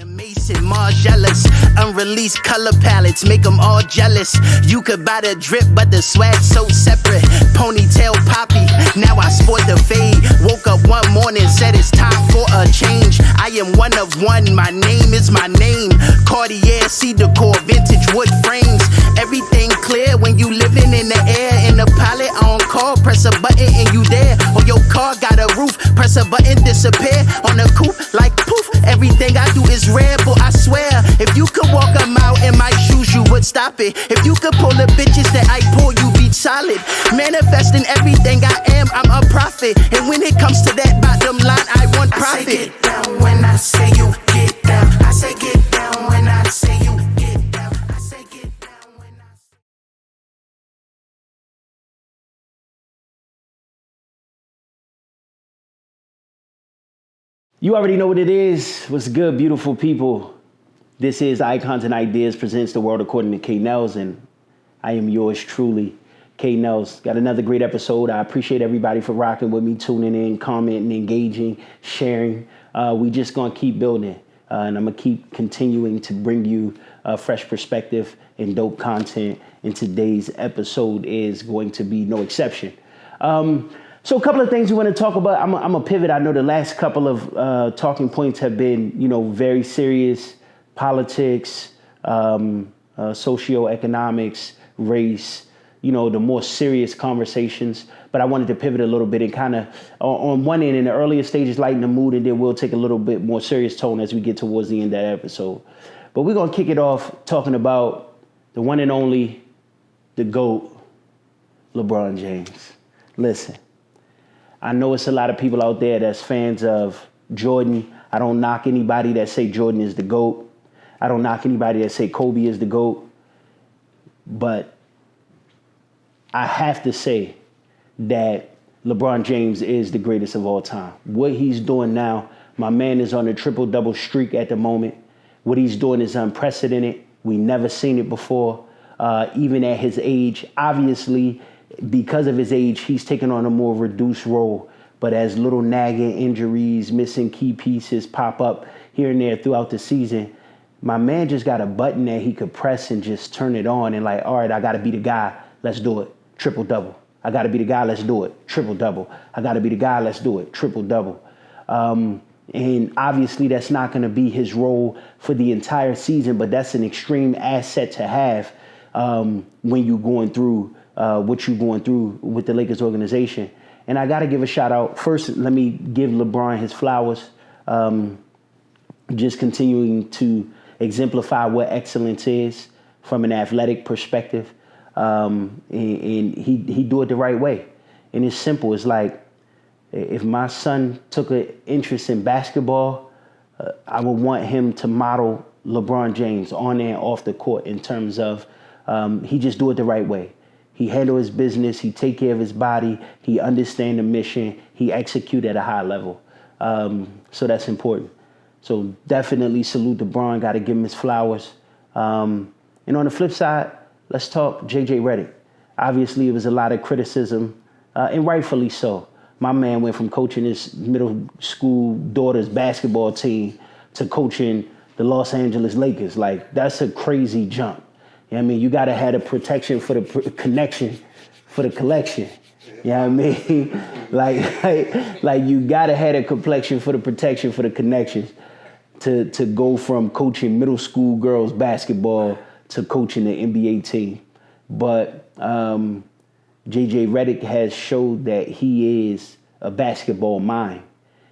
Mason, Margielas, unreleased color palettes, make them all jealous. You could buy the drip, but the swag's so separate. Ponytail poppy, now I sport the fade. Woke up one morning, said it's time for a change. I am one of one, my name is my name. Cartier, cedar core, vintage wood frames. Everything clear when you living in the air. In the pilot on call, press a button and you there. Or your car got a roof, press a button, disappear. On the coupe, like poof, everything I do is rare, but I swear, if you could walk a mile in my shoes, you would stop it. If you could pull the bitches that I pull, you be solid. Manifesting everything I am, I'm a prophet. And when it comes to that bottom line, I want profit. I say get down when I say you get down. I say get down when I say you get down. I say get down when I say. You already know what it is. What's good, beautiful people? This is Icons and Ideas presents the world according to Nellz, and I am yours truly, Nellz. Got another great episode. I appreciate everybody for rocking with me, tuning in, commenting, engaging, sharing. We just gonna keep building, and I'm gonna keep continuing to bring you a fresh perspective and dope content. And today's episode is going to be no exception. So a couple of things we want to talk about. I'm a pivot. I know the last couple of talking points have been, very serious. Politics, socioeconomics, race, the more serious conversations. But I wanted to pivot a little bit and kind of, on one end, in the earlier stages, lighten the mood, and then we'll take a little bit more serious tone as we get towards the end of that episode. But we're going to kick it off talking about the one and only, the GOAT, LeBron James. Listen, I know it's a lot of people out there that's fans of Jordan. I don't knock anybody that say Jordan is the GOAT. I don't knock anybody that say Kobe is the GOAT. But I have to say that LeBron James is the greatest of all time. What he's doing now, my man is on a triple-double streak at the moment. What he's doing is unprecedented. We never seen it before, even at his age. Obviously, because of his age, he's taken on a more reduced role. But as little nagging injuries, missing key pieces pop up here and there throughout the season, my man just got a button that he could press and just turn it on and all right, I got to be the guy. Let's do it. Triple-double. I got to be the guy. Let's do it. Triple-double. I got to be the guy. Let's do it. Triple-double. And obviously that's not going to be his role for the entire season, but that's an extreme asset to have when you're going through what you're going through with the Lakers organization. And I got to give a shout out. First, let me give LeBron his flowers. Just continuing to exemplify what excellence is from an athletic perspective. And he do it the right way. And it's simple. It's like, if my son took an interest in basketball, I would want him to model LeBron James on and off the court in terms of he just do it the right way. He handle his business. He take care of his body. He understand the mission. He execute at a high level. So that's important. So definitely salute LeBron. Got to give him his flowers. And on the flip side, let's talk J.J. Redick. Obviously, it was a lot of criticism, and rightfully so. My man went from coaching his middle school daughter's basketball team to coaching the Los Angeles Lakers. Like, that's a crazy jump. You know what I mean? You got to have the protection for the connection for the collection. You know what I mean? like you got to have a complexion for the protection for the connections to go from coaching middle school girls basketball to coaching the NBA team. But J.J. Redick has showed that he is a basketball mind.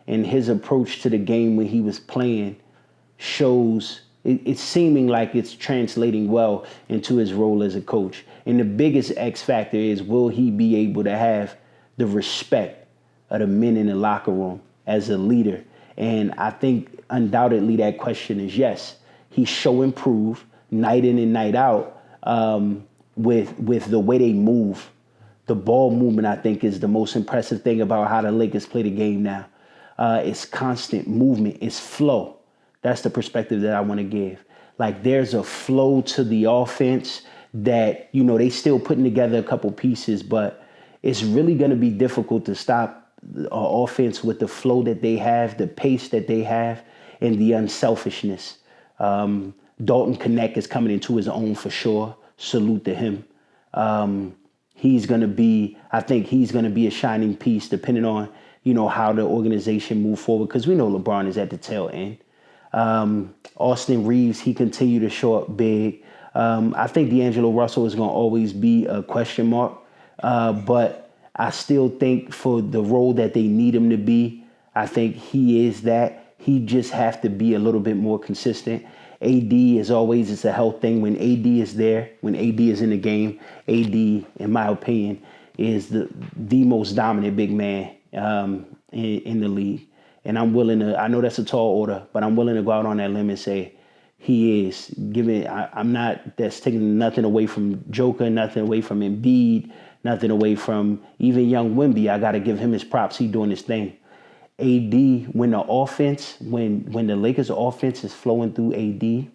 And his approach to the game when he was playing shows it's seeming like it's translating well into his role as a coach. And the biggest X factor is, will he be able to have the respect of the men in the locker room as a leader? And I think undoubtedly that question is yes. He's show improve night in and night out with the way they move. The ball movement, I think, is the most impressive thing about how the Lakers play the game now. It's constant movement. It's flow. That's the perspective that I want to give. Like, there's a flow to the offense that, they still putting together a couple pieces, but it's really going to be difficult to stop offense with the flow that they have, the pace that they have. and the unselfishness. Dalton Connect is coming into his own for sure. Salute to him. I think he's going to be a shining piece depending on, how the organization move forward, because we know LeBron is at the tail end. Austin Reeves, he continued to show up big. I think D'Angelo Russell is going to always be a question mark, but I still think for the role that they need him to be, I think he is that. He just have to be a little bit more consistent. AD, as always, it's a health thing. When AD is there, when AD is in the game, AD, in my opinion, is the most dominant big man in the league. And I'm willing to, I know that's a tall order, but I'm willing to go out on that limb and say he is. I'm not, that's taking nothing away from Joker, nothing away from Embiid, nothing away from even young Wemby. I got to give him his props. He doing his thing. AD, when the Lakers offense is flowing through AD,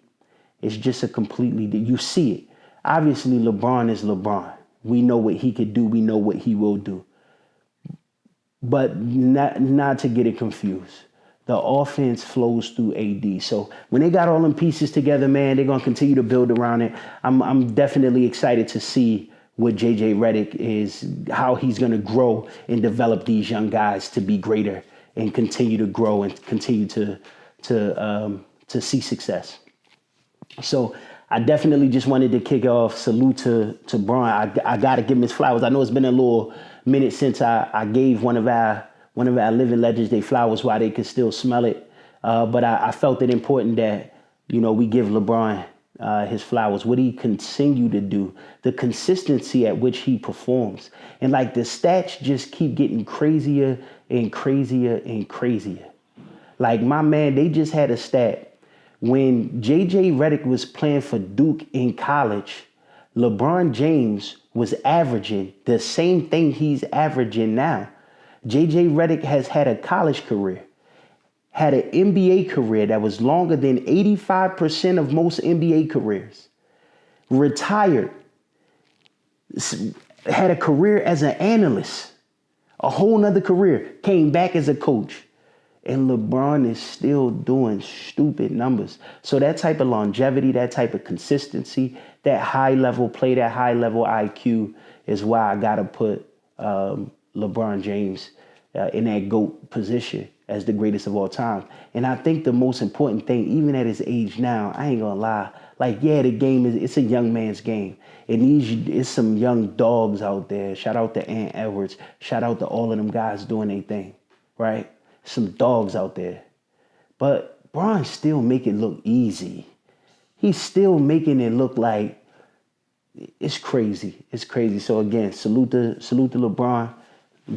it's just a completely, you see it. Obviously, LeBron is LeBron. We know what he could do. We know what he will do. But not to get it confused. The offense flows through AD. So when they got all them pieces together, man, they're going to continue to build around it. I'm definitely excited to see what JJ Redick is, how he's going to grow and develop these young guys to be greater and continue to grow and continue to see success. So I definitely just wanted to kick off. Salute to Bron. I got to give him his flowers. I know it's been a little minute since I gave one of our living legends their flowers while they could still smell it. But I felt it important that, we give LeBron his flowers, what he continue to do, the consistency at which he performs. And like the stats just keep getting crazier and crazier and crazier. Like my man, they just had a stat. When JJ Redick was playing for Duke in college, LeBron James was averaging the same thing he's averaging now. JJ Redick has had a college career, had an NBA career that was longer than 85% of most NBA careers, retired, had a career as an analyst, a whole nother career, came back as a coach. And LeBron is still doing stupid numbers. So that type of longevity, that type of consistency, that high level play, that high level IQ is why I got to put LeBron James in that GOAT position as the greatest of all time. And I think the most important thing, even at his age now, I ain't gonna lie, the game it's a young man's game. It's some young dogs out there. Shout out to Ant Edwards. Shout out to all of them guys doing their thing, right? Some dogs out there. But Bron still make it look easy. He's still making it look like it's crazy. It's crazy. So again, salute to LeBron.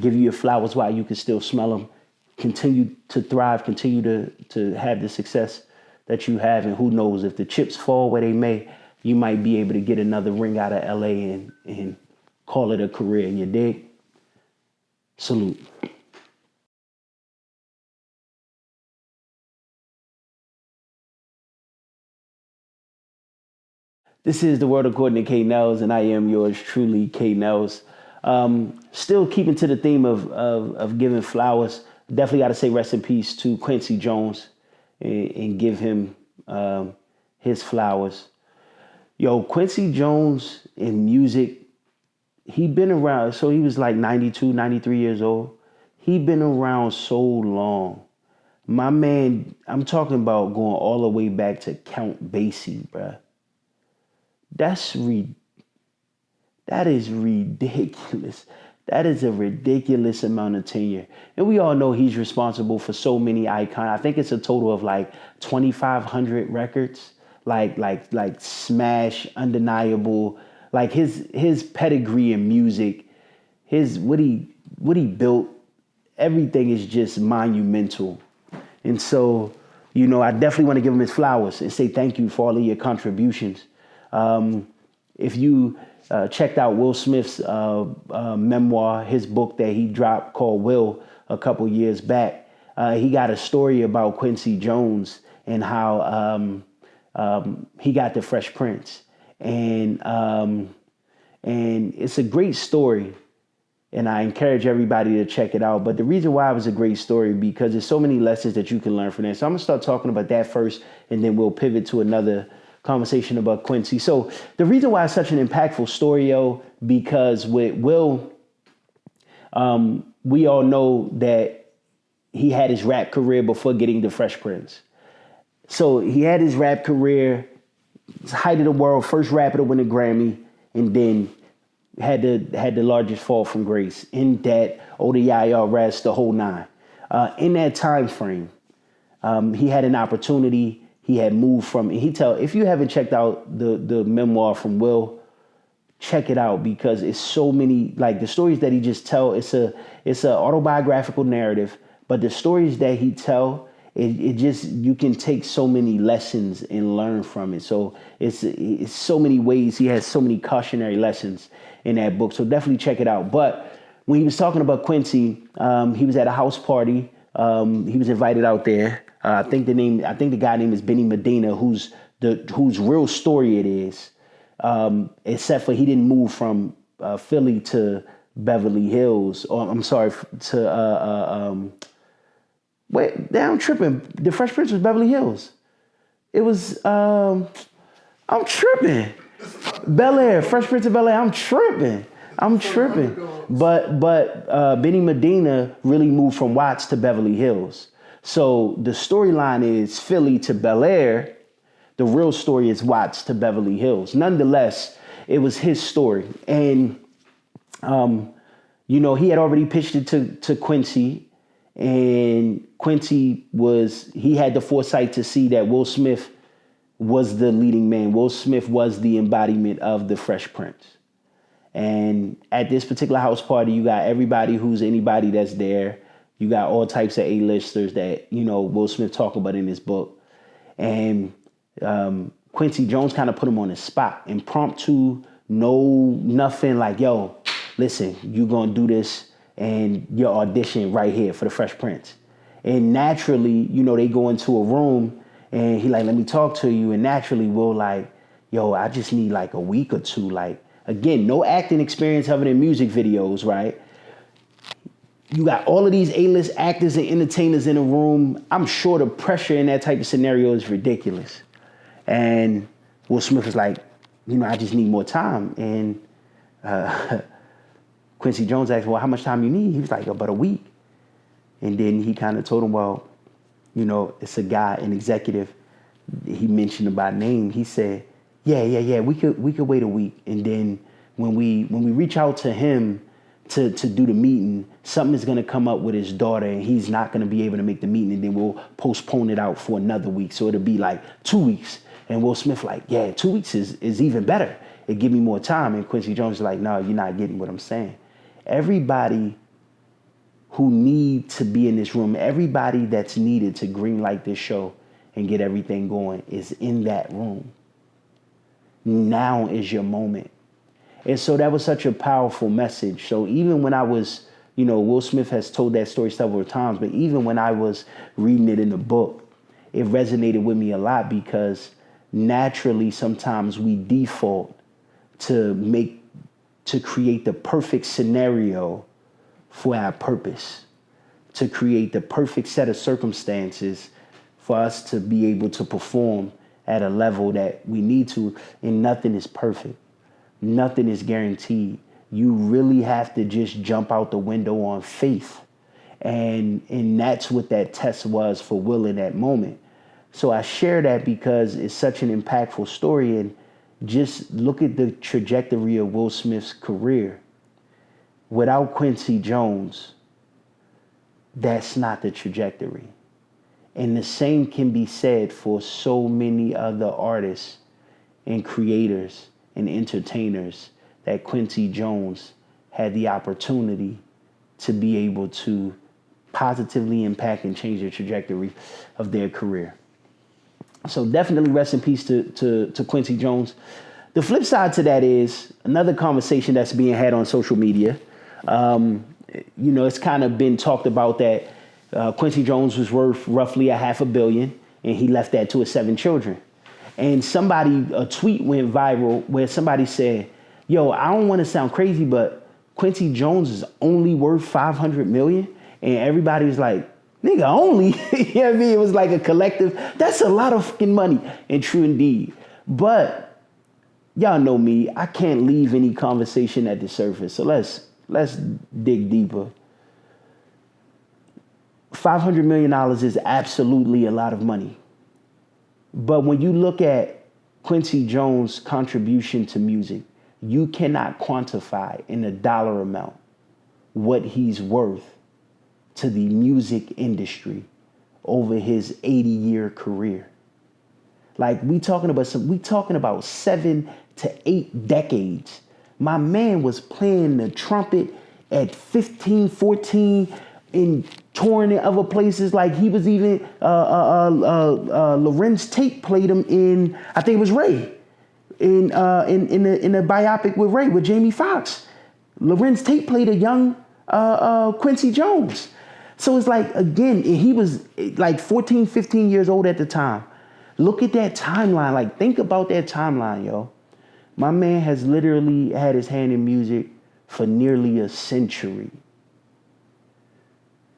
Give you your flowers while you can still smell them. Continue to thrive. Continue to have the success that you have. And who knows, if the chips fall where they may, you might be able to get another ring out of LA and call it a career. You dig? Salute. This is The World According to K. Nellz, and I am yours truly, K. Nellz. Still keeping to the theme of giving flowers. Definitely got to say rest in peace to Quincy Jones and give him his flowers. Yo, Quincy Jones in music, he been around, so he was like 92, 93 years old. He been around so long. My man, I'm talking about going all the way back to Count Basie, bruh. That is ridiculous. That is a ridiculous amount of tenure. And we all know he's responsible for so many icons. I think it's a total of like 2,500 records, like smash, undeniable, like his pedigree in music, what he built, everything is just monumental. And so, I definitely want to give him his flowers and say thank you for all of your contributions. If you checked out Will Smith's memoir, his book that he dropped called Will a couple years back, he got a story about Quincy Jones and how he got the Fresh Prince. And it's a great story. And I encourage everybody to check it out. But the reason why it was a great story, because there's so many lessons that you can learn from that. So I'm going to start talking about that first, and then we'll pivot to another conversation about Quincy. So the reason why it's such an impactful story, because with Will, we all know that he had his rap career before getting the Fresh Prince. So he had his rap career, height of the world, first rapper to win a Grammy, and then had the largest fall from grace in that Oda Yaya rest, the whole nine. In that time frame, he had an opportunity. He had moved from, and if you haven't checked out the memoir from Will, check it out, because it's so many, like the stories that he just tell. It's a autobiographical narrative, but the stories that he tell, it just, you can take so many lessons and learn from it. So it's so many ways. He has so many cautionary lessons in that book. So definitely check it out. But when he was talking about Quincy, he was at a house party. He was invited out there. I think the guy name is Benny Medina, whose real story it is. Except for he didn't move from Philly to Beverly Hills, or I'm sorry, to wait, I'm tripping. The Fresh Prince was Beverly Hills. It was I'm tripping. Bel Air, Fresh Prince of Bel Air. I'm tripping. But Benny Medina really moved from Watts to Beverly Hills. So the storyline is Philly to Bel Air. The real story is Watts to Beverly Hills. Nonetheless, it was his story. And, he had already pitched it to Quincy. And Quincy he had the foresight to see that Will Smith was the leading man. Will Smith was the embodiment of the Fresh Prince. And at this particular house party, you got everybody who's anybody that's there. You got all types of A-listers that, Will Smith talk about in his book. And Quincy Jones kind of put him on the spot, impromptu, nothing, like, yo, listen, you're going to do this and your audition right here for the Fresh Prince. And naturally, they go into a room and he like, let me talk to you. And naturally, Will like, yo, I just need like a week or two. Like, again, no acting experience other than music videos, right? You got all of these A-list actors and entertainers in a room. I'm sure the pressure in that type of scenario is ridiculous. And Will Smith was like, I just need more time. And Quincy Jones asked, well, how much time you need? He was like, about a week. And then he kind of told him, well, it's a guy, an executive. He mentioned him by name. He said, yeah, we could wait a week. And then when we reach out to him to do the meeting, something is going to come up with his daughter and he's not going to be able to make the meeting, and then we'll postpone it out for another week. So it'll be like 2 weeks. And Will Smith like, yeah, 2 weeks is even better. It give me more time. And Quincy Jones is like, no, you're not getting what I'm saying. Everybody who need to be in this room, everybody that's needed to greenlight this show and get everything going is in that room. Now is your moment. And so that was such a powerful message. So even when I was, Will Smith has told that story several times, but even when I was reading it in the book, it resonated with me a lot, because naturally sometimes we default to create the perfect scenario for our purpose, to create the perfect set of circumstances for us to be able to perform at a level that we need to. And nothing is perfect. Nothing is guaranteed. You really have to just jump out the window on faith. And that's what that test was for Will in that moment. So I share that because it's such an impactful story. And just look at the trajectory of Will Smith's career. Without Quincy Jones, that's not the trajectory. And the same can be said for so many other artists and creators and entertainers that Quincy Jones had the opportunity to be able to positively impact and change the trajectory of their career. So definitely rest in peace to Quincy Jones. The flip side to that is another conversation that's being had on social media. It's kind of been talked about that Quincy Jones was worth roughly $500 million, and he left that to his 7 children. And a tweet went viral where somebody said, yo, I don't want to sound crazy, but Quincy Jones is only worth 500 million, and everybody's like, nigga, only. You know what I mean? It was like a collective. That's a lot of fucking money, and true indeed. But y'all know me. I can't leave any conversation at the surface. So let's dig deeper. $500 million is absolutely a lot of money. But when you look at Quincy Jones' contribution to music, you cannot quantify in a dollar amount what he's worth to the music industry over his 80-year career. Like we talking about 7 to 8 decades. My man was playing the trumpet at 15, 14 and touring in other places. Like he was even Lorenz Tate played him in, I think it was Ray, in a biopic with Ray with Jamie Foxx. Lorenz Tate played a young Quincy Jones. So it's like, again, he was like 14, 15 years old at the time. Look at that timeline. Like, think about that timeline, yo. My man has literally had his hand in music for nearly a century.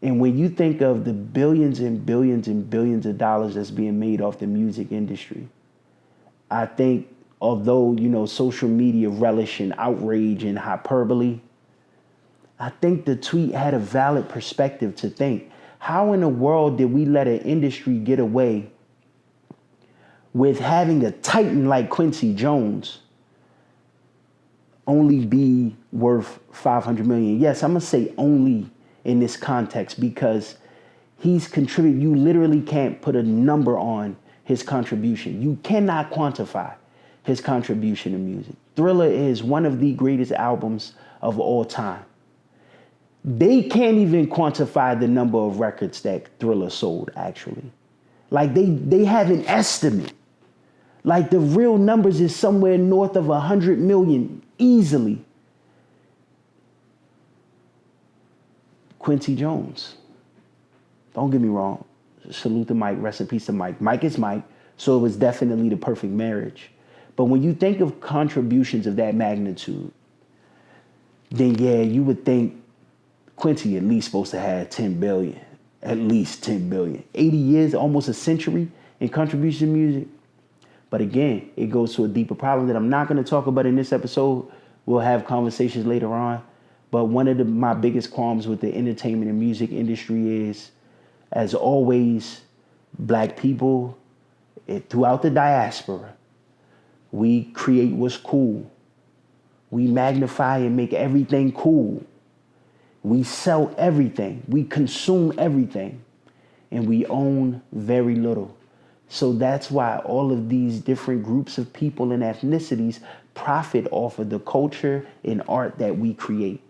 And when you think of the billions and billions and billions of dollars that's being made off the music industry, I think, although, social media relish in outrage and hyperbole, I think the tweet had a valid perspective to think, how in the world did we let an industry get away with having a titan like Quincy Jones only be worth 500 million? Yes, I'm going to say only in this context because he's contributed. You literally can't put a number on his contribution. You cannot quantify his contribution to music. Thriller is one of the greatest albums of all time. They can't even quantify the number of records that Thriller sold, actually. Like, they have an estimate. Like, the real numbers is somewhere north of 100 million, easily. Quincy Jones. Don't get me wrong. Salute to Mike. Rest in peace to Mike. Mike is Mike, so it was definitely the perfect marriage. But when you think of contributions of that magnitude, then yeah, you would think Quincy at least supposed to have 10 billion. At least 10 billion. 80 years, almost a century in contribution to music. But again, it goes to a deeper problem that I'm not going to talk about in this episode. We'll have conversations later on. But one of my biggest qualms with the entertainment and music industry is, as always, black people throughout the diaspora, we create what's cool. We magnify and make everything cool. We sell everything. We consume everything. And we own very little. So that's why all of these different groups of people and ethnicities profit off of the culture and art that we create.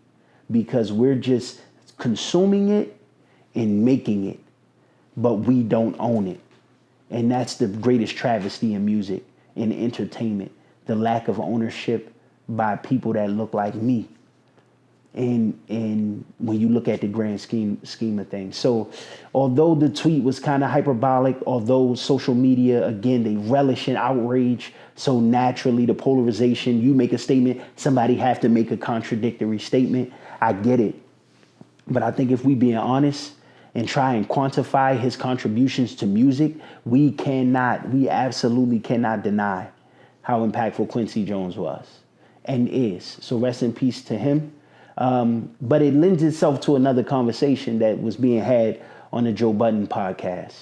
Because we're just consuming it and making it. But we don't own it. And that's the greatest travesty in music and entertainment. The lack of ownership by people that look like me. And when you look at the grand scheme of things. So although the tweet was kind of hyperbolic, although social media, again, they relish in outrage. So naturally the polarization, you make a statement, somebody have to make a contradictory statement. I get it. But I think if we being honest and try and quantify his contributions to music, we absolutely cannot deny how impactful Quincy Jones was and is. So rest in peace to him. But it lends itself to another conversation that was being had on the Joe Budden podcast.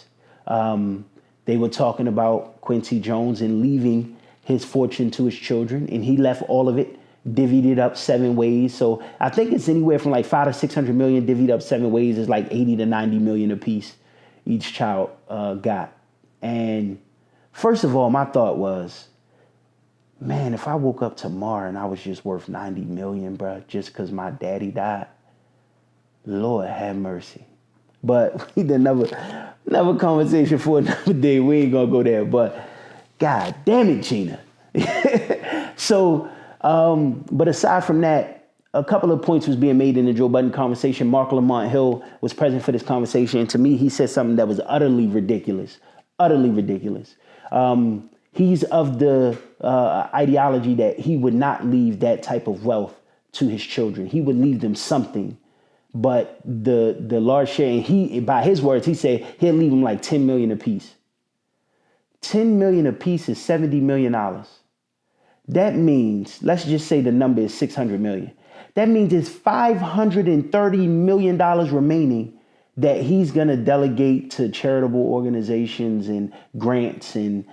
They were talking about Quincy Jones and leaving his fortune to his children, and he left all of it, divvied it up 7 ways. So I think it's anywhere from like 500 to 600 million divvied up 7 ways is like 80 to 90 million apiece each child got. And first of all, my thought was, man, if I woke up tomorrow and I was just worth 90 million, bro, just because my daddy died, Lord have mercy. But another conversation for another day. We ain't gonna go there. But God damn it, Gina. So, but aside from that, a couple of points was being made in the Joe Budden conversation. Mark Lamont Hill was present for this conversation. And to me, he said something that was utterly ridiculous. Utterly ridiculous. He's of the ideology that he would not leave that type of wealth to his children. He would leave them something. But the large share, and he, by his words, he said he'll leave them like 10 million apiece. 10 million apiece is $70 million. That means, let's just say the number is 600 million. That means it's $530 million remaining that he's going to delegate to charitable organizations and grants and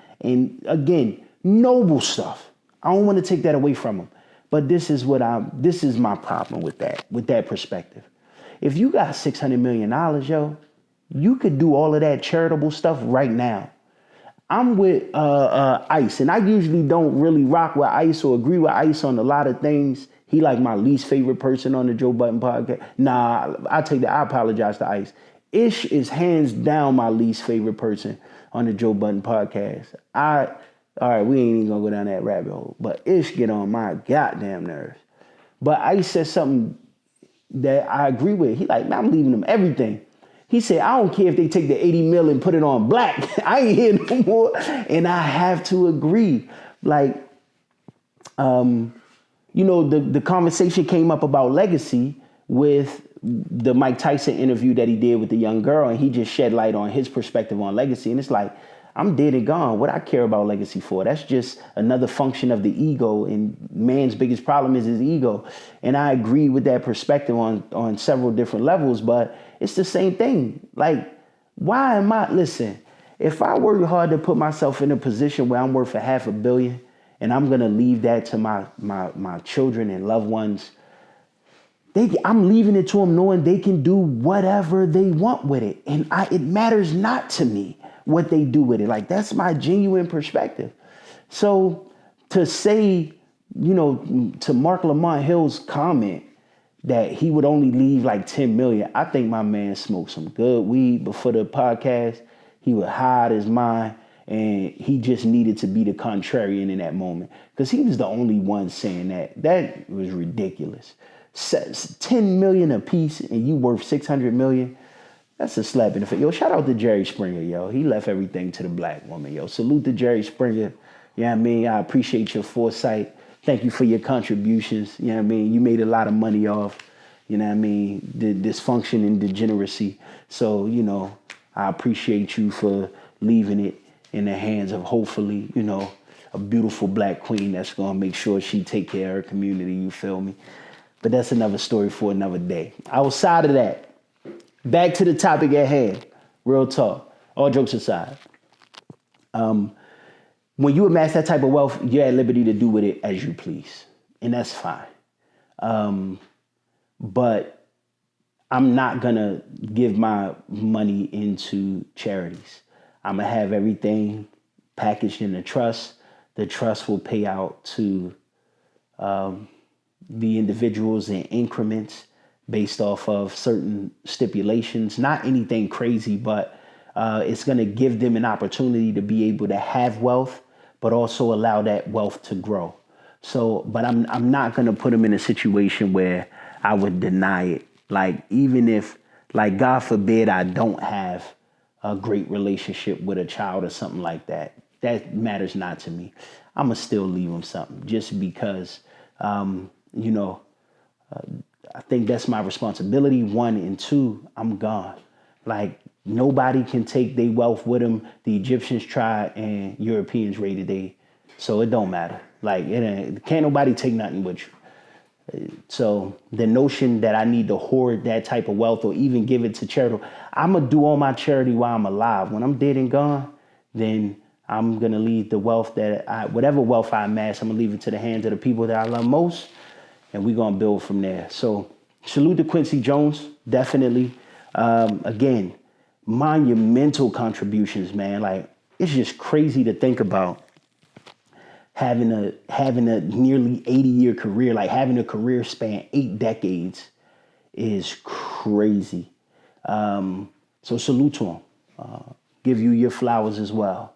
again, noble stuff. I don't want to take that away from him. But this is my problem with that perspective. If you got $600 million, yo, you could do all of that charitable stuff right now. I'm with Ice, and I usually don't really rock with Ice or agree with Ice on a lot of things. He like my least favorite person on the Joe Budden podcast. Nah, I apologize to Ice. Ish is hands down my least favorite person on the Joe Budden podcast. All right, we ain't even gonna go down that rabbit hole, but Ish get on my goddamn nerves. But Ice said something that I agree with. He like, man, I'm leaving them everything. He said, I don't care if they take the 80 mil and put it on black. I ain't here no more. And I have to agree. Like, the conversation came up about legacy with the Mike Tyson interview that he did with the young girl. And he just shed light on his perspective on legacy. And it's like, I'm dead and gone. What I care about legacy for? That's just another function of the ego. And man's biggest problem is his ego. And I agree with that perspective on several different levels, but it's the same thing. Like, why am I, listen, if I work hard to put myself in a position where I'm worth $500 million and I'm going to leave that to my children and loved ones, I'm leaving it to them knowing they can do whatever they want with it. And it matters not to me what they do with it. Like, that's my genuine perspective. So to say, to Mark Lamont Hill's comment that he would only leave like 10 million, I think my man smoked some good weed before the podcast. He was high out his mind, and he just needed to be the contrarian in that moment because he was the only one saying that. That was ridiculous. 10 million a piece and you worth 600 million. That's a slap in the face. Yo, shout out to Jerry Springer, yo. He left everything to the black woman, yo. Salute to Jerry Springer. You know what I mean? I appreciate your foresight. Thank you for your contributions. You know what I mean? You made a lot of money off, you know what I mean, the dysfunction and degeneracy. So, I appreciate you for leaving it in the hands of hopefully, a beautiful black queen that's going to make sure she take care of her community, you feel me? But that's another story for another day. Outside of that, back to the topic at hand, real talk, all jokes aside. When you amass that type of wealth, you're at liberty to do with it as you please. And that's fine. But I'm not going to give my money into charities. I'm going to have everything packaged in a trust. The trust will pay out to the individuals in increments based off of certain stipulations. Not anything crazy, but it's going to give them an opportunity to be able to have wealth, but also allow that wealth to grow. So, but I'm not going to put them in a situation where I would deny it. Like, even if, like, God forbid, I don't have a great relationship with a child or something like that, that matters not to me. I'm going to still leave them something just because, I think that's my responsibility, one, and two, I'm gone. Like, nobody can take their wealth with them. The Egyptians tried and Europeans raided they. So it don't matter. Like, can't nobody take nothing with you. So the notion that I need to hoard that type of wealth or even give it to charity, I'm going to do all my charity while I'm alive. When I'm dead and gone, then I'm going to leave the wealth whatever wealth I amass, I'm going to leave it to the hands of the people that I love most. And we're going to build from there. So salute to Quincy Jones, definitely. Again, monumental contributions, man. Like, it's just crazy to think about having a nearly 80-year career, like having a career span 8 decades is crazy. So salute to him. Give you your flowers as well.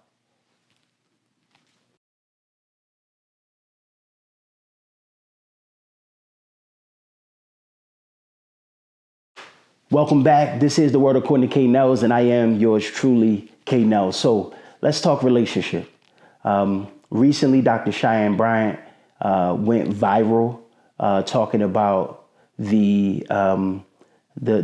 Welcome back. This is The World According to K. Nellz, and I am yours truly, K. Nellz. So let's talk relationship. Recently, Dr. Cheyenne Bryant went viral talking about the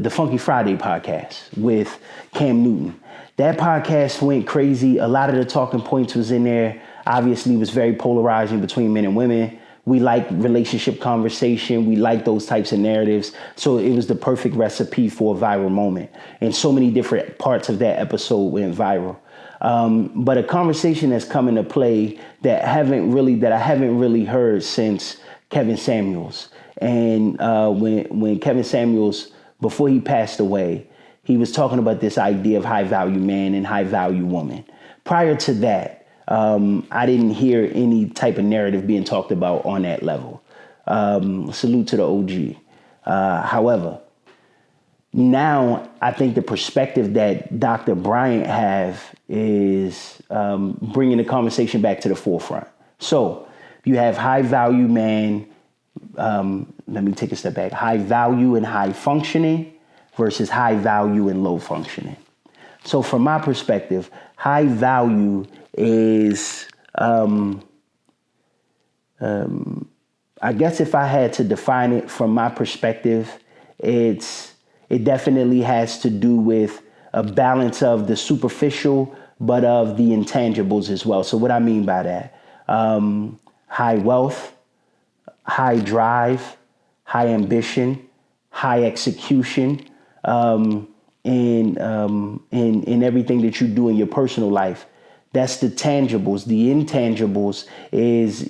Funky Friday podcast with Cam Newton. That podcast went crazy. A lot of the talking points was in there. Obviously, it was very polarizing between men and women. We like relationship conversation. We like those types of narratives. So it was the perfect recipe for a viral moment. And so many different parts of that episode went viral. But a conversation that's come into play that I haven't really heard since Kevin Samuels. And when Kevin Samuels, before he passed away, he was talking about this idea of high value man and high value woman. Prior to that, I didn't hear any type of narrative being talked about on that level. Salute to the OG. However, now I think the perspective that Dr. Bryant have is bringing the conversation back to the forefront. So you have high value man. Let me take a step back. High value and high functioning versus high value and low functioning. So from my perspective, high value is, I guess if I had to define it from my perspective, it definitely has to do with a balance of the superficial, but of the intangibles as well. So what I mean by that, high wealth, high drive, high ambition, high execution, in everything that you do in your personal life. That's the tangibles. The intangibles is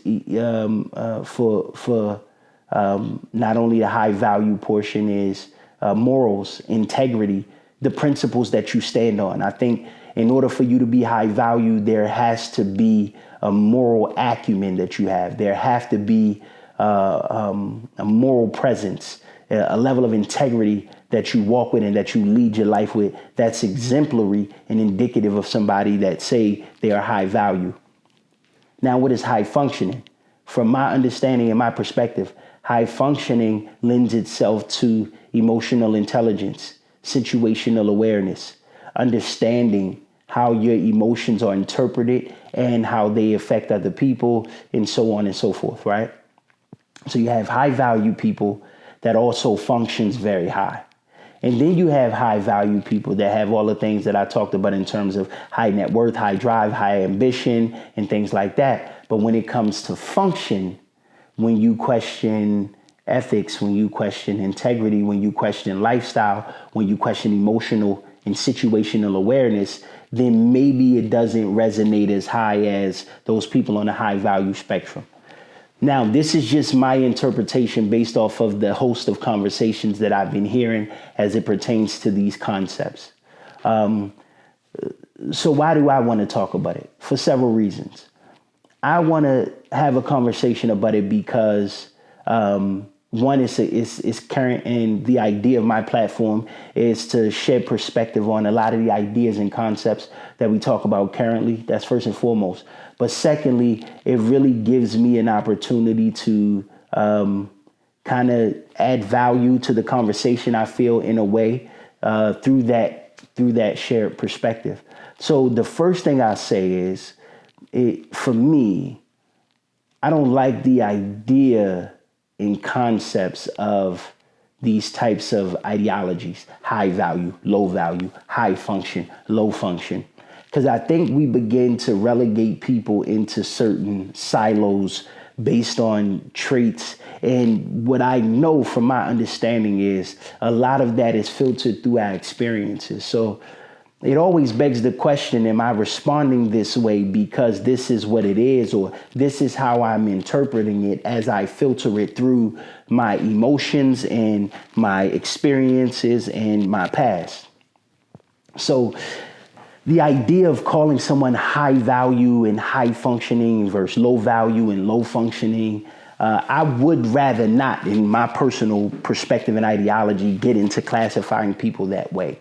for not only the high value portion is morals, integrity, the principles that you stand on. I think in order for you to be high value, there has to be a moral acumen that you have. There have to be a moral presence, a level of integrity that you walk with and that you lead your life with, that's exemplary and indicative of somebody that say they are high value. Now, what is high functioning? From my understanding and my perspective, high functioning lends itself to emotional intelligence, situational awareness, understanding how your emotions are interpreted and how they affect other people, and so on and so forth, right? So you have high value people that also functions very high. And then you have high value people that have all the things that I talked about in terms of high net worth, high drive, high ambition, and things like that. But when it comes to function, when you question ethics, when you question integrity, when you question lifestyle, when you question emotional and situational awareness, then maybe it doesn't resonate as high as those people on the high value spectrum. Now, this is just my interpretation based off of the host of conversations that I've been hearing as it pertains to these concepts. So why do I want to talk about it? For several reasons. I want to have a conversation about it because, one, it's current, and the idea of my platform is to shed perspective on a lot of the ideas and concepts that we talk about currently. That's first and foremost. But secondly, it really gives me an opportunity to kind of add value to the conversation, I feel, in a way, through that shared perspective. So the first thing I say is, for me, I don't like the idea and concepts of these types of ideologies: high value, low value, high function, low function. Because I think we begin to relegate people into certain silos based on traits. And what I know from my understanding is a lot of that is filtered through our experiences. So it always begs the question, am I responding this way because this is what it is, or this is how I'm interpreting it as I filter it through my emotions and my experiences and my past? So the idea of calling someone high value and high functioning versus low value and low functioning, I would rather not, in my personal perspective and ideology, get into classifying people that way.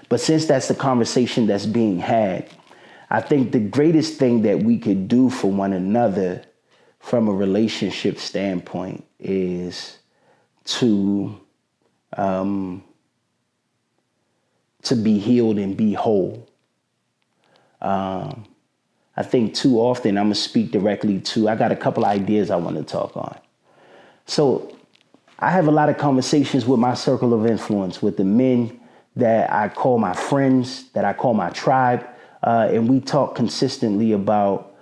But since that's the conversation that's being had, I think the greatest thing that we could do for one another from a relationship standpoint is to be healed and be whole. I think too often, I'm going to speak directly to, I got a couple ideas I want to talk on. So I have a lot of conversations with my circle of influence, with the men that I call my friends, that I call my tribe, and we talk consistently about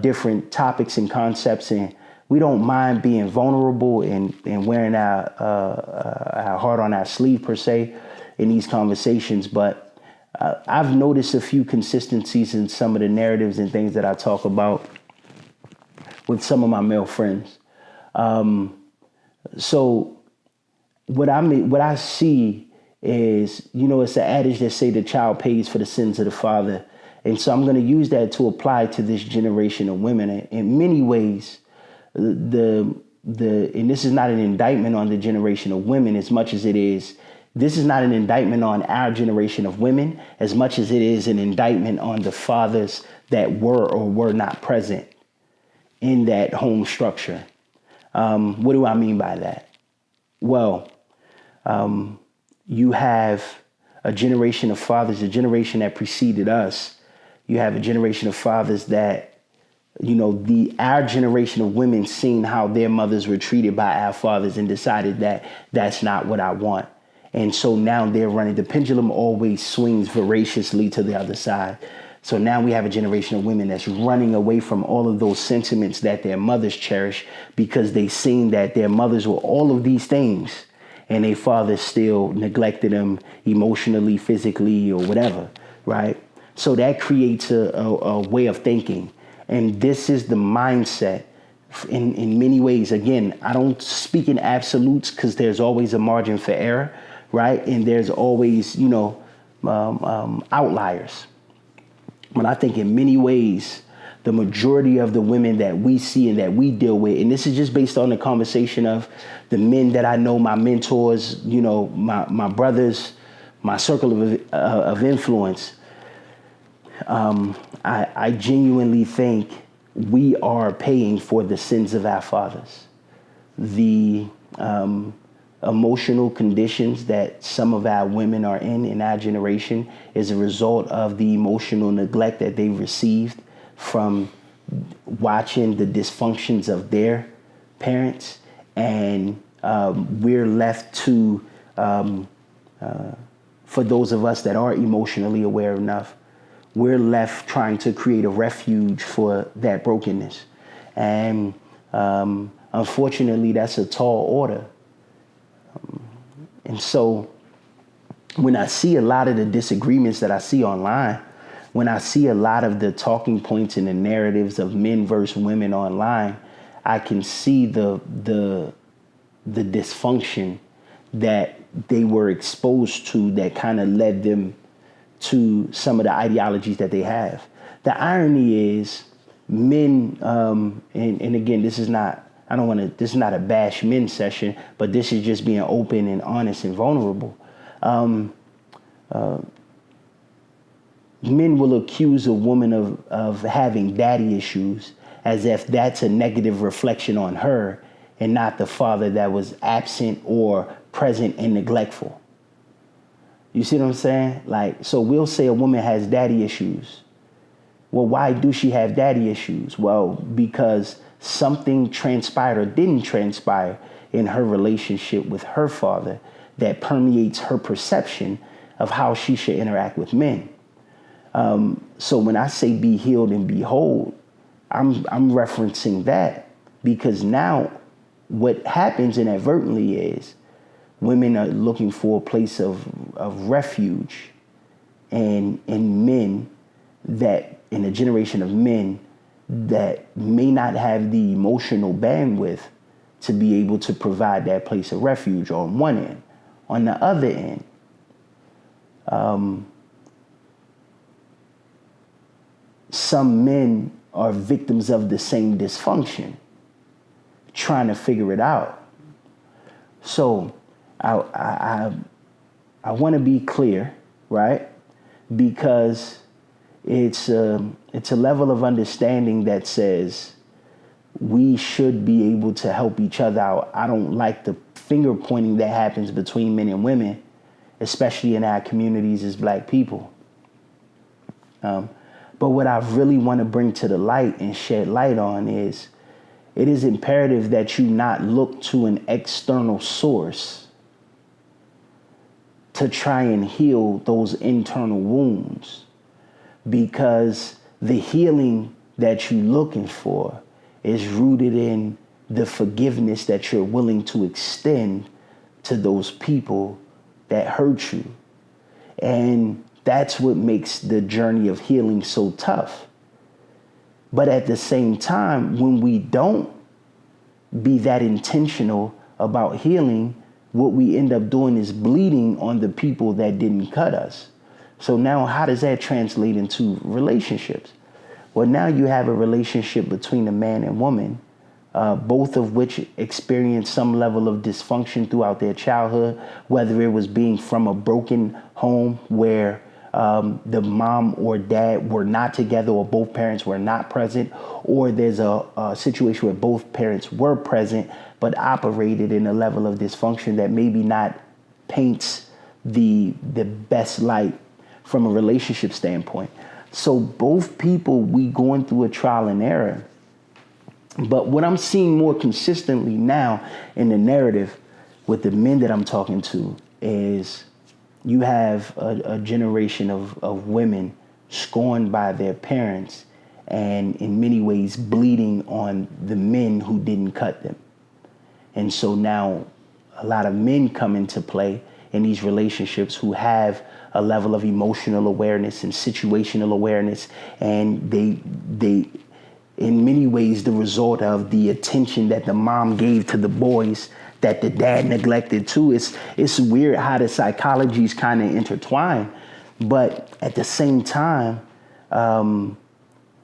different topics and concepts, and we don't mind being vulnerable and wearing our heart on our sleeve, per se, in these conversations. But I've noticed a few consistencies in some of the narratives and things that I talk about with some of my male friends. So what I see is, it's an adage that say the child pays for the sins of the father. And so I'm going to use that to apply to this generation of women. In many ways, and this is not an indictment on the generation of women as much as this is not an indictment on our generation of women as much as it is an indictment on the fathers that were or were not present in that home structure. What do I mean by that? Well, you have a generation of fathers, a generation that preceded us. You have a generation of fathers that, our generation of women seen how their mothers were treated by our fathers and decided that that's not what I want. And so now they're running. The pendulum always swings voraciously to the other side. So now we have a generation of women that's running away from all of those sentiments that their mothers cherish because they seen that their mothers were all of these things and their fathers still neglected them emotionally, physically, or whatever, right? So that creates a way of thinking. And this is the mindset in many ways. Again, I don't speak in absolutes because there's always a margin for error, right? And there's always, outliers. But I think in many ways, the majority of the women that we see and that we deal with, and this is just based on the conversation of the men that I know, my mentors, my brothers, my circle of influence, I genuinely think we are paying for the sins of our fathers. The emotional conditions that some of our women are in our generation is a result of the emotional neglect that they received from watching the dysfunctions of their parents. And we're left to, for those of us that are emotionally aware enough, we're left trying to create a refuge for that brokenness. And unfortunately, that's a tall order. And so when I see a lot of the disagreements that I see online, when I see a lot of the talking points and the narratives of men versus women online, I can see the dysfunction that they were exposed to that kind of led them to some of the ideologies that they have. The irony is men, and again, this is not a bash men session, but this is just being open and honest and vulnerable. Men will accuse a woman of having daddy issues as if that's a negative reflection on her and not the father that was absent or present and neglectful. You see what I'm saying? So we'll say a woman has daddy issues. Well, why do she have daddy issues? Well, because something transpired or didn't transpire in her relationship with her father that permeates her perception of how she should interact with men. So when I say be healed and be whole, I'm referencing that because now what happens inadvertently is women are looking for a place of refuge and men that in a generation of men that may not have the emotional bandwidth to be able to provide that place of refuge on one end. On the other end, some men are victims of the same dysfunction, trying to figure it out. So I want to be clear, right? Because it's a level of understanding that says we should be able to help each other out. I don't like the finger pointing that happens between men and women, especially in our communities as Black people. But what I really want to bring to the light and shed light on is it is imperative that you not look to an external source to try and heal those internal wounds, because the healing that you're looking for is rooted in the forgiveness that you're willing to extend to those people that hurt you. And that's what makes the journey of healing so tough. But at the same time, when we don't be that intentional about healing, what we end up doing is bleeding on the people that didn't cut us. So now how does that translate into relationships? Well, now you have a relationship between a man and woman, both of which experience some level of dysfunction throughout their childhood, whether it was being from a broken home where the mom or dad were not together or both parents were not present, or there's a situation where both parents were present but operated in a level of dysfunction that maybe not paints the best light from a relationship standpoint. So both people, we going through a trial and error. But what I'm seeing more consistently now in the narrative with the men that I'm talking to is you have a generation of women scorned by their parents and in many ways bleeding on the men who didn't cut them. And so now a lot of men come into play in these relationships who have a level of emotional awareness and situational awareness, and they in many ways the result of the attention that the mom gave to the boys that the dad neglected too. It's weird how the psychologies kind of intertwine, but at the same time,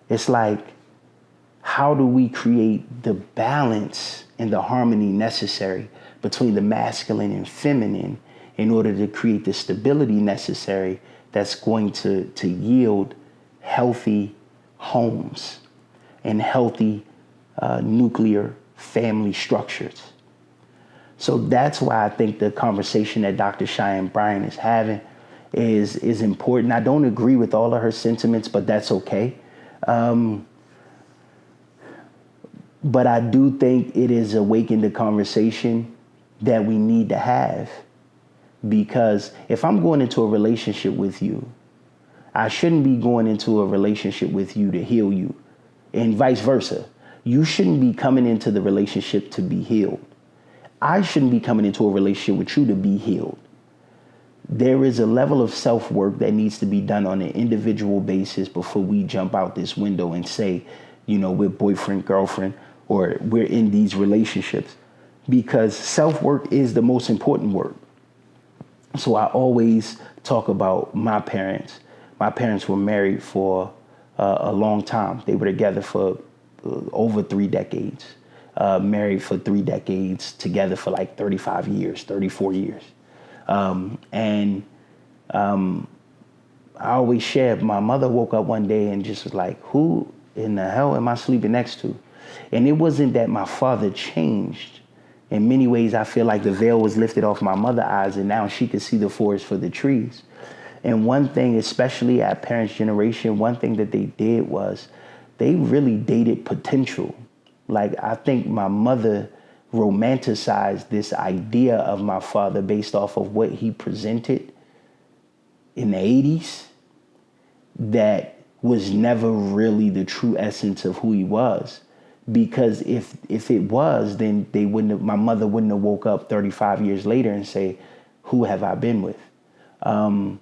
it's like, how do we create the balance and the harmony necessary between the masculine and feminine in order to create the stability necessary that's going to yield healthy homes and healthy nuclear family structures? So that's why I think the conversation that Dr. Cheyenne Bryant is having is important. I don't agree with all of her sentiments, but that's okay. But I do think it is awakened a conversation that we need to have. Because if I'm going into a relationship with you, I shouldn't be going into a relationship with you to heal you, and vice versa. You shouldn't be coming into the relationship to be healed. I shouldn't be coming into a relationship with you to be healed. There is a level of self-work that needs to be done on an individual basis before we jump out this window and say, we're boyfriend, girlfriend, or we're in these relationships, because self-work is the most important work. So I always talk about my parents. My parents were married for a long time. They were together for over 3 decades, married for 3 decades, together for like 35 years, 34 years. I always share, my mother woke up one day and just was like, who in the hell am I sleeping next to? And it wasn't that my father changed. In many ways, I feel like the veil was lifted off my mother's eyes and now she could see the forest for the trees. And one thing, especially at parents' generation, one thing that they did was they really dated potential. Like, I think my mother romanticized this idea of my father based off of what he presented in the 80s that was never really the true essence of who he was. Because if it was, then my mother wouldn't have woke up 35 years later and say, who have I been with? And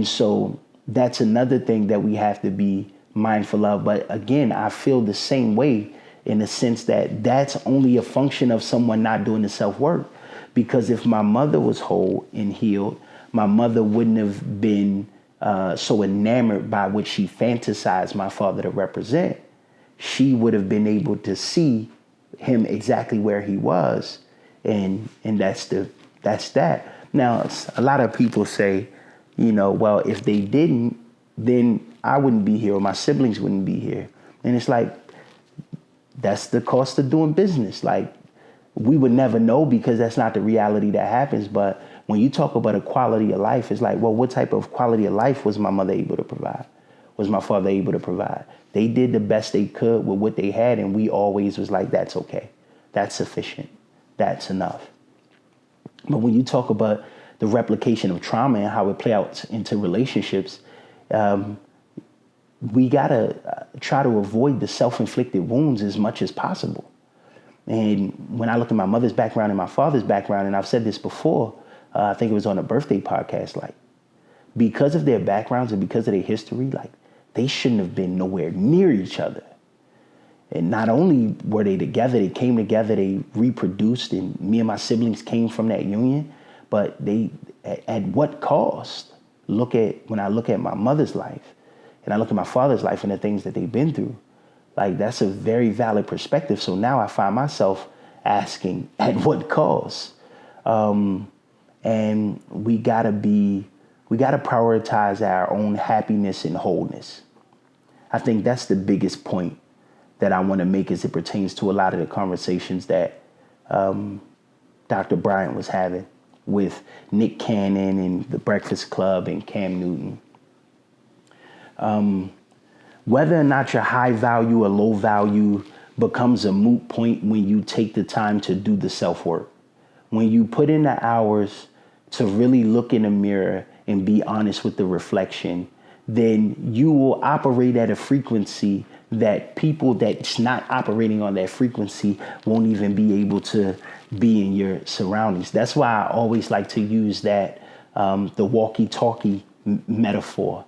so that's another thing that we have to be mindful of. But again, I feel the same way in the sense that that's only a function of someone not doing the self-work. Because if my mother was whole and healed, my mother wouldn't have been so enamored by what she fantasized my father to represent. She would have been able to see him exactly where he was. And that's that. Now, a lot of people say, well, if they didn't, then I wouldn't be here or my siblings wouldn't be here. And it's like, that's the cost of doing business. Like, we would never know because that's not the reality that happens. But when you talk about a quality of life, it's like, well, what type of quality of life was my mother able to provide? was my father able to provide. They did the best they could with what they had, and we always was like, that's okay. That's sufficient. That's enough. But when you talk about the replication of trauma and how it plays out into relationships, we got to try to avoid the self-inflicted wounds as much as possible. And when I look at my mother's background and my father's background, and I've said this before, I think it was on a birthday podcast, like, because of their backgrounds and because of their history, like, they shouldn't have been nowhere near each other. And not only were they together, they came together, they reproduced, and me and my siblings came from that union, but they, at what cost? When I look at my mother's life, and I look at my father's life and the things that they've been through, like, that's a very valid perspective. So now I find myself asking, at what cost? And we gotta prioritize our own happiness and wholeness. I think that's the biggest point that I want to make as it pertains to a lot of the conversations that Dr. Bryant was having with Nick Cannon and the Breakfast Club and Cam Newton. Whether or not your high value or low value becomes a moot point when you take the time to do the self-work. When you put in the hours to really look in the mirror and be honest with the reflection, then you will operate at a frequency that people that's not operating on that frequency won't even be able to be in your surroundings. That's why I always like to use that, the walkie-talkie metaphor.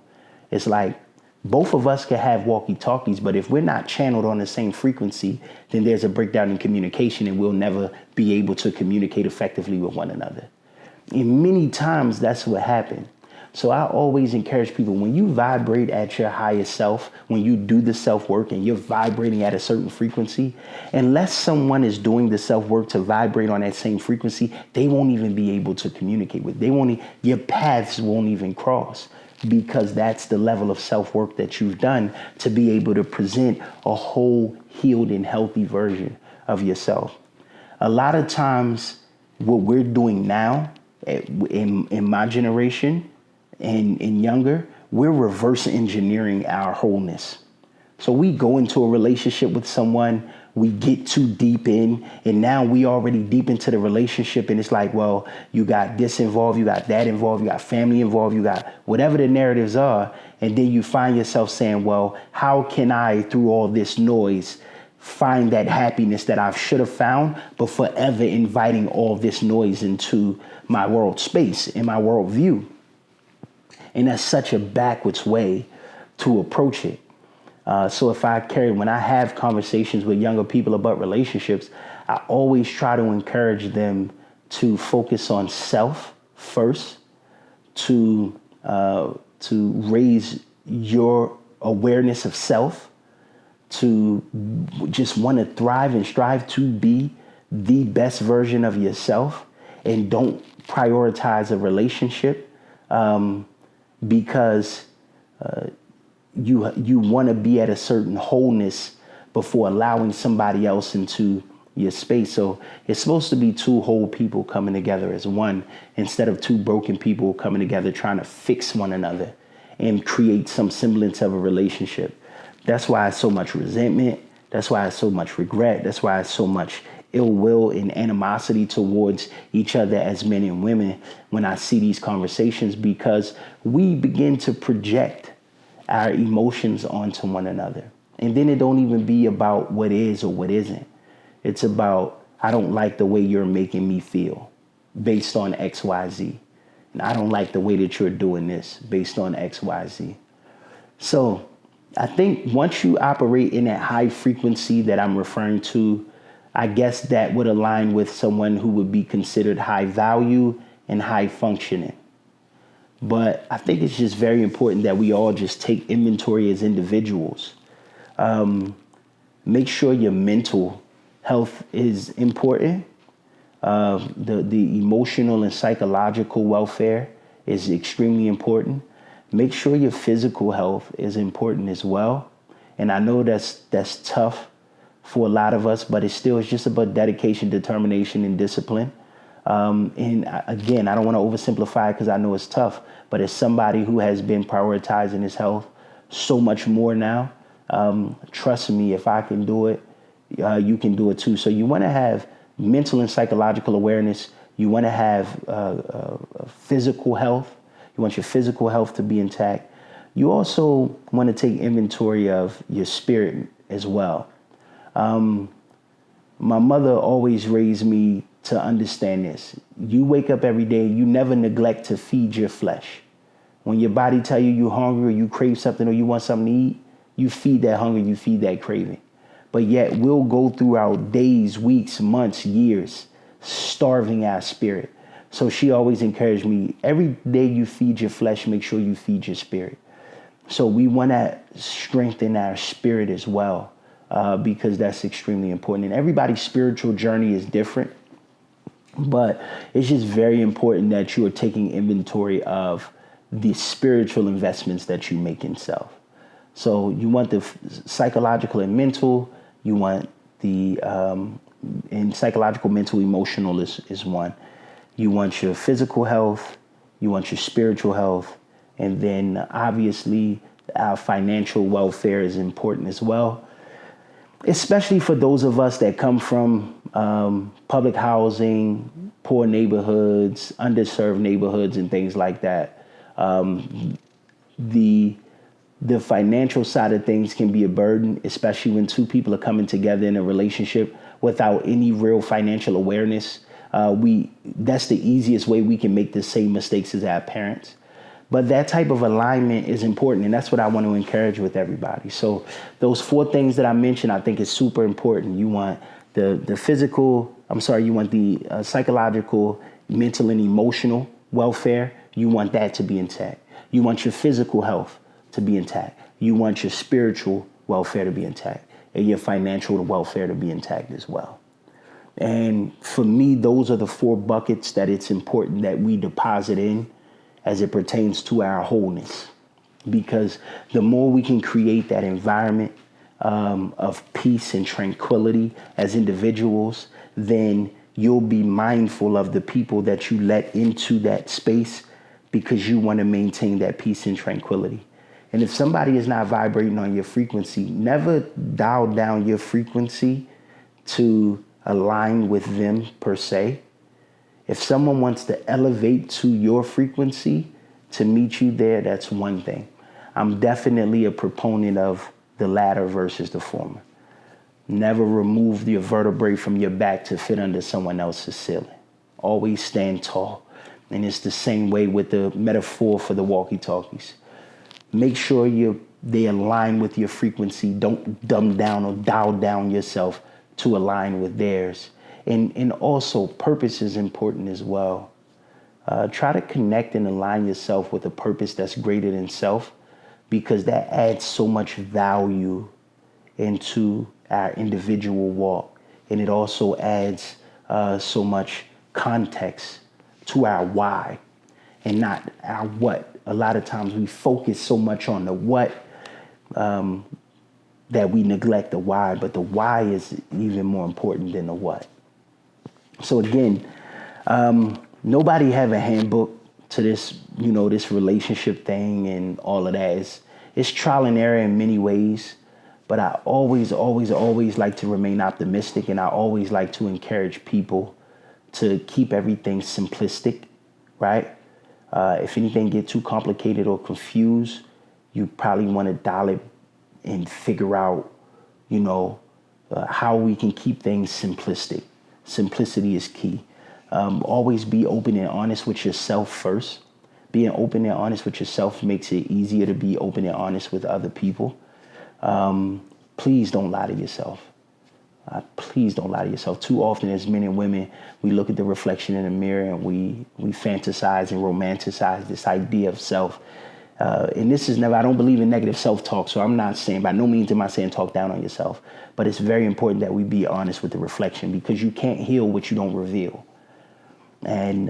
It's like both of us can have walkie-talkies, but if we're not channeled on the same frequency, then there's a breakdown in communication and we'll never be able to communicate effectively with one another. And many times that's what happened. So I always encourage people, when you vibrate at your highest self, when you do the self-work and you're vibrating at a certain frequency, unless someone is doing the self-work to vibrate on that same frequency, they won't even be able to communicate with. Your paths won't even cross, because that's the level of self-work that you've done to be able to present a whole, healed, and healthy version of yourself. A lot of times, what we're doing now in my generation and younger, we're reverse engineering our wholeness. So we go into a relationship with someone, we get too deep in, and now we already deep into the relationship, and it's like, well, you got this involved, you got that involved, you got family involved, you got whatever the narratives are, and then you find yourself saying, well, how can I, through all this noise, find that happiness that I should have found, but forever inviting all this noise into my world space, in my world view. And that's such a backwards way to approach it. So when I have conversations with younger people about relationships, I always try to encourage them to focus on self first, to raise your awareness of self, to just want to thrive and strive to be the best version of yourself, and don't prioritize a relationship because you want to be at a certain wholeness before allowing somebody else into your space. So it's supposed to be two whole people coming together as one, instead of two broken people coming together trying to fix one another and create some semblance of a relationship. That's why it's so much resentment. That's why it's so much regret. That's why it's so much ill will and animosity towards each other as men and women when I see these conversations, because we begin to project our emotions onto one another. And then it don't even be about what is or what isn't. It's about, I don't like the way you're making me feel based on X, Y, Z. And I don't like the way that you're doing this based on X, Y, Z. So I think once you operate in that high frequency that I'm referring to, I guess that would align with someone who would be considered high value and high functioning. But I think it's just very important that we all just take inventory as individuals. Make sure your mental health is important. The emotional and psychological welfare is extremely important. Make sure your physical health is important as well. And I know that's tough for a lot of us, but it's just about dedication, determination, and discipline. And again, I don't want to oversimplify it because I know it's tough, but as somebody who has been prioritizing his health so much more now. Trust me, if I can do it, you can do it too. So you want to have mental and psychological awareness. You want to have physical health. You want your physical health to be intact. You also want to take inventory of your spirit as well. My mother always raised me to understand this. You wake up every day, you never neglect to feed your flesh. When your body tell you you're hungry or you crave something or you want something to eat, you feed that hunger, you feed that craving. But yet we'll go throughout days, weeks, months, years, starving our spirit. So she always encouraged me, every day you feed your flesh, make sure you feed your spirit. So we want to strengthen our spirit as well, because that's extremely important. And everybody's spiritual journey is different, but it's just very important that you are taking inventory of the spiritual investments that you make in self. So you want the psychological and mental, you want the, and psychological, mental, emotional is one. You want your physical health, you want your spiritual health, and then obviously our financial welfare is important as well, especially for those of us that come from public housing, poor neighborhoods, underserved neighborhoods, and things like that. The financial side of things can be a burden, especially when two people are coming together in a relationship without any real financial awareness. That's the easiest way we can make the same mistakes as our parents. But that type of alignment is important, and that's what I want to encourage with everybody. So those 4 things that I mentioned, I think is super important. You want the physical, you want the psychological, mental, and emotional welfare. You want that to be intact. You want your physical health to be intact. You want your spiritual welfare to be intact, and your financial welfare to be intact as well. And for me, those are the 4 buckets that it's important that we deposit in as it pertains to our wholeness. Because the more we can create that environment of peace and tranquility as individuals, then you'll be mindful of the people that you let into that space, because you want to maintain that peace and tranquility. And if somebody is not vibrating on your frequency, never dial down your frequency to align with them per se. If someone wants to elevate to your frequency to meet you there, that's one thing. I'm definitely a proponent of the latter versus the former. Never remove your vertebrae from your back to fit under someone else's ceiling. Always stand tall. And it's the same way with the metaphor for the walkie-talkies. Make sure they align with your frequency. Don't dumb down or dial down yourself to align with theirs. And also, purpose is important as well. Try to connect and align yourself with a purpose that's greater than self, because that adds so much value into our individual walk. And it also adds so much context to our why and not our what. A lot of times we focus so much on the what that we neglect the why, but the why is even more important than the what. So again, nobody have a handbook to this, this relationship thing and all of that. It's trial and error in many ways, but I always like to remain optimistic, and I always like to encourage people to keep everything simplistic, right? If anything get too complicated or confused, you probably want to dial it and figure out, how we can keep things simplistic. Simplicity is key. Always be open and honest with yourself first. Being open and honest with yourself makes it easier to be open and honest with other people. Please don't lie to yourself. Please don't lie to yourself. Too often as men and women, we look at the reflection in the mirror and we fantasize and romanticize this idea of self. And this is I don't believe in negative self-talk, so I'm not saying, by no means am I saying talk down on yourself. But it's very important that we be honest with the reflection, because you can't heal what you don't reveal. And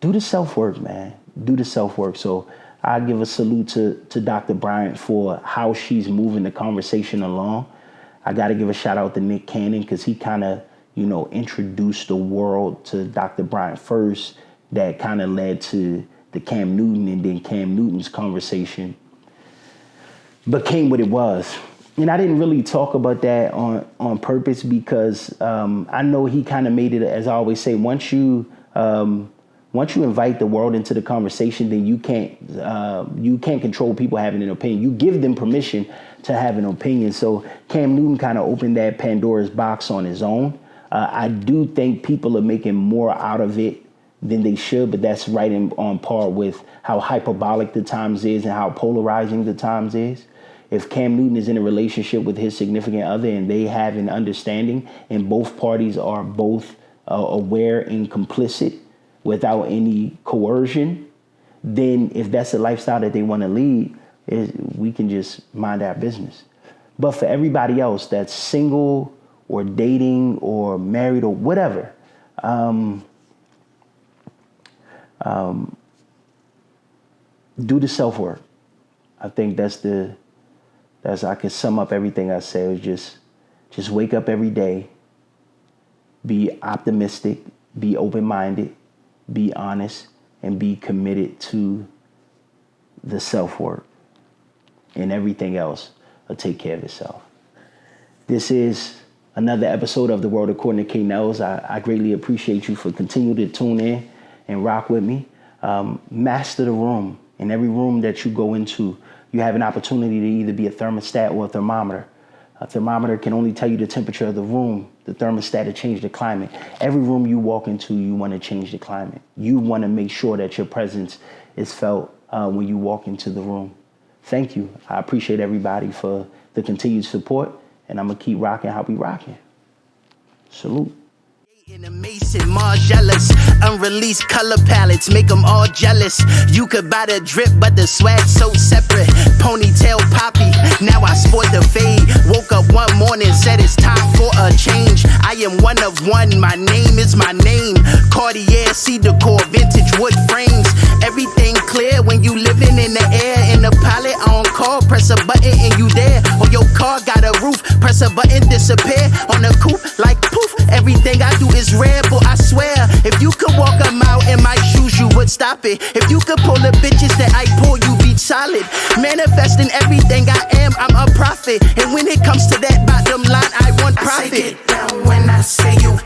do the self-work, man. Do the self-work. So I give a salute to Dr. Bryant for how she's moving the conversation along. I got to give a shout out to Nick Cannon, because he kind of, introduced the world to Dr. Bryant first. That kind of led to the Cam Newton and then Cam Newton's conversation. became what it was. And I didn't really talk about that on purpose because I know he kind of made it, as I always say, once you invite the world into the conversation, then you can't control people having an opinion. You give them permission to have an opinion. So Cam Newton kind of opened that Pandora's box on his own. I do think people are making more out of it than they should, but that's right on par with how hyperbolic the times is and how polarizing the times is. If Cam Newton is in a relationship with his significant other and they have an understanding and both parties are both aware and complicit without any coercion, then if that's the lifestyle that they want to lead, we can just mind our business. But for everybody else that's single or dating or married or whatever, do the self-work. I think that's I can sum up everything I say. Is just wake up every day, be optimistic, be open-minded, be honest, and be committed to the self-work. And everything else will take care of itself. This is another episode of The World According to King Nellz. I greatly appreciate you for continuing to tune in and rock with me. Master the room. In every room that you go into, you have an opportunity to either be a thermostat or a thermometer. A thermometer can only tell you the temperature of the room. The thermostat to change the climate. Every room you walk into, you want to change the climate. You want to make sure that your presence is felt when you walk into the room. Thank you. I appreciate everybody for the continued support, and I'm going to keep rocking how we rocking. Salute. In a Mason, Margielas, unreleased color palettes, make them all jealous. You could buy the drip, but the swag so separate. Ponytail poppy, now I sport the fade. Woke up one morning, said it's time for a change. I am one of one, my name is my name. Cartier, C decor, vintage wood frames. Everything clear when you living in the air. In the pilot on call, press a button and you there. Or your car got a roof, press a button, disappear. On the coupe, like poof, everything I do is rare, but I swear, if you could walk a mile in my shoes, you would stop it. If you could pull the bitches that I pull, you be solid. Manifesting everything I am, I'm a prophet. And when it comes to that bottom line, I want profit. I say get down when I say you